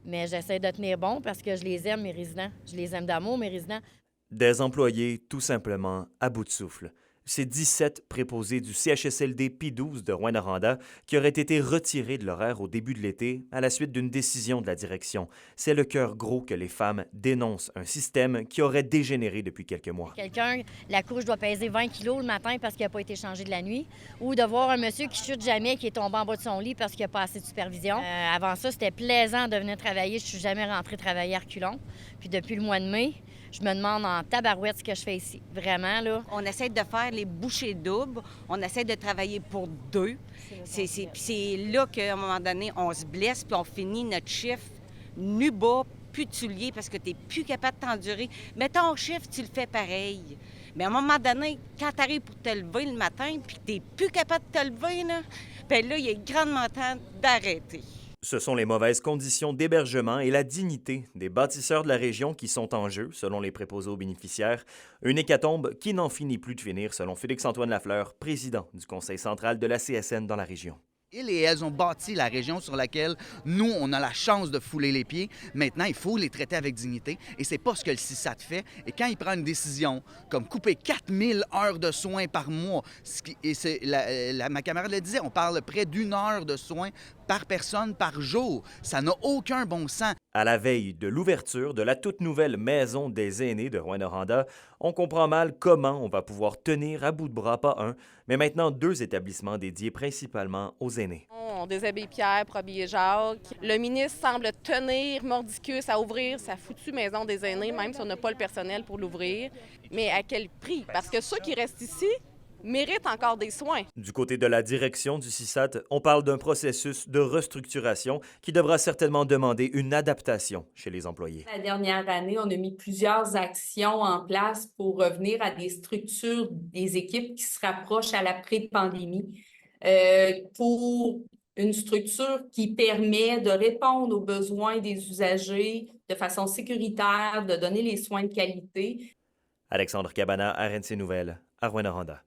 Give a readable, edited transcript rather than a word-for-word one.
Mais j'essaie de tenir bon parce que je les aime, mes résidents. Je les aime d'amour, mes résidents. Des employés tout simplement à bout de souffle. Ces 17 préposés du CHSLD P12 de Rouyn-Noranda qui auraient été retirés de l'horaire au début de l'été à la suite d'une décision de la direction. C'est le cœur gros que les femmes dénoncent un système qui aurait dégénéré depuis quelques mois. Quelqu'un, la couche doit peser 20 kilos le matin parce qu'il n'a pas été changé de la nuit. Ou de voir un monsieur qui chute jamais, qui est tombé en bas de son lit parce qu'il n'y a pas assez de supervision. Avant ça, c'était plaisant de venir travailler. Je suis jamais rentrée travailler à reculons. Puis depuis le mois de mai, je me demande en tabarouette ce que je fais ici. Vraiment, là. On essaie de faire les bouchées doubles. On essaie de travailler pour deux. C'est là qu'à un moment donné, on se blesse puis on finit notre chiffre nu bas, putulier, parce que tu n'es plus capable de t'endurer. Mais ton chiffre, tu le fais pareil. Mais à un moment donné, quand tu arrives pour te lever le matin puis que tu n'es plus capable de te lever, là, bien là, il est grandement temps d'arrêter. Ce sont les mauvaises conditions d'hébergement et la dignité des bâtisseurs de la région qui sont en jeu, selon les préposés aux bénéficiaires. Une hécatombe qui n'en finit plus de finir, selon Félix-Antoine Lafleur, président du Conseil central de la CSN dans la région. Ils et elles ont bâti la région sur laquelle nous, on a la chance de fouler les pieds. Maintenant, il faut les traiter avec dignité et c'est pas ce que le CISAT fait. Et quand il prend une décision comme couper 4000 heures de soins par mois, ma camarade le disait, on parle près d'1 heure de soins par personne par jour. Ça n'a aucun bon sens. À la veille de l'ouverture de la toute nouvelle Maison des aînés de Rouyn-Noranda, on comprend mal comment on va pouvoir tenir à bout de bras pas un, mais maintenant 2 établissements dédiés principalement aux aînés. On déshabille Pierre pour habiller Jacques. Le ministre semble tenir mordicus à ouvrir sa foutue Maison des aînés, même si on n'a pas le personnel pour l'ouvrir. Mais à quel prix? Parce que ceux qui restent ici méritent encore des soins. Du côté de la direction du CISAT, on parle d'un processus de restructuration qui devra certainement demander une adaptation chez les employés. La dernière année, on a mis plusieurs actions en place pour revenir à des structures, des équipes qui se rapprochent à l'après-pandémie, pour une structure qui permet de répondre aux besoins des usagers de façon sécuritaire, de donner les soins de qualité. Alexandre Cabana, RNC Nouvelles, à Rouyn-Noranda.